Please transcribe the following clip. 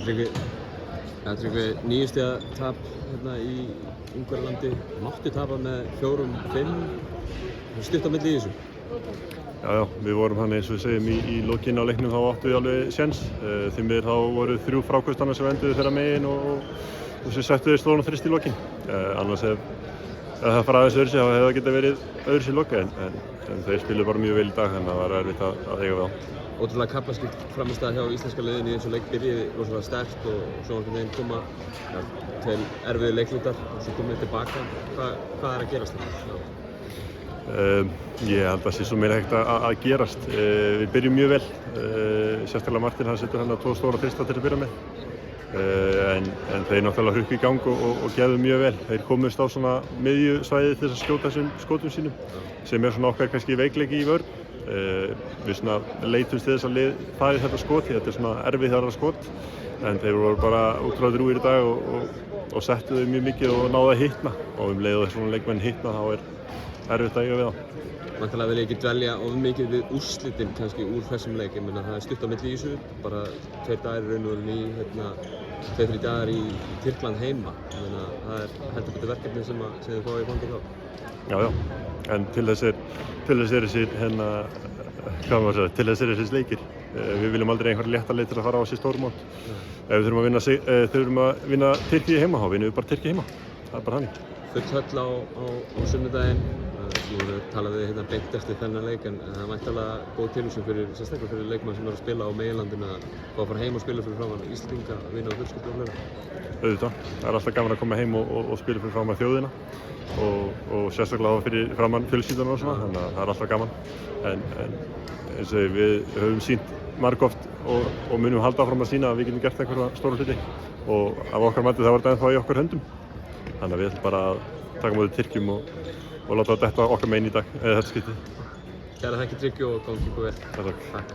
Tryggvi, 9 stiga tap hérna í Ungverjalandi, mátti tapa með 4-5, stutt á milli í þessu. Já, við vorum hann eins og við segjum í lokin á leiknum þá áttum við alveg séns. Því miður þá voru 3 frákvöstanna sem enduðu þeirra megin og sem settu þeir stóran þrist í lokin. Annars ef það fara aðeins öðruvísi þá hefði það getað verið öðruvísi í loka en þeir spiluðu bara mjög vel í dag þannig að það var erfitt að eiga við á. Ótrúlega kaflaskipt frammistaða hjá íslenska liðinu í þessu leik byrjaði rosalega sterkt og svo einhvern veginn koma tveir erfiðir leiklutar og svo komum við tilbaka. Hvað að gerast þarna? Ég held að það sé svo meira hægt að gerast. Við byrjum mjög vel, sérstaklega Martin hann setur hérna 2 stóra þrista til að byrja með. En þeir náttúrulega hrukku í gang og gerðu mjög vel. Þeir komust á svona miðjusvæði til þess að skjóta þessum skotum sínum sem svona okkar kannski veikleiki í vörn. Við svona leitumst til þess að lið fari þetta skot því þetta svona erfið þarra skot en þeir voru bara útrúlega drjúgir í dag og settu þau mjög mikið og náðu að hitna og leið og svona leikmenn hitna þá erfitt að eiga við á. Væntanlega vil ég ekki dvelja of mikið við úrslitin kannski úr þessum leik. Ég meina það stutt á milli í þessu, bara 2 dagar í raun og veru í 2-3 dagar í Tyrkland heima. Ég meina það heldur betur verkefni sem þið fáið í fangið þá. Já, en til þess er þessir þessir leikir. Við viljum aldrei einhverja létta leið til að fara á þessi stórmót. Ef við þurfum að vinna Tyrkíu heima, þá vinnum við bara Tyrkíu heima. Það bara þannig. Full höll á sunnudaginn. Nú talaðu við hérna beint eftir þennan leik en það er væntanlega góð tilhugsun sérstaklega fyrir leikmann sem að spila á meginlandinu að fá að fara heim og spila fyrir framan Íslendinga, vinna á fjölskyldu og fleira. Auðvitað. Það er alltaf gaman að koma heim og spila fyrir framan þjóðina og sérstaklega fyrir framan fjölskylduna og svona, þannig að það er alltaf gaman. En eins og við höfum sýnt margoft og munum halda áfram að sýna að við getum gert einhverja stóra hluti og af okkar mati það var þetta ennþá í okkar höndum. Þannig að við ætlum bara að taka á móti Tyrkjum og láta þetta okkar megin í dag, eða þetta skiptið. Kærar þakkir Tryggvi og gangi ykkur vel. Takk.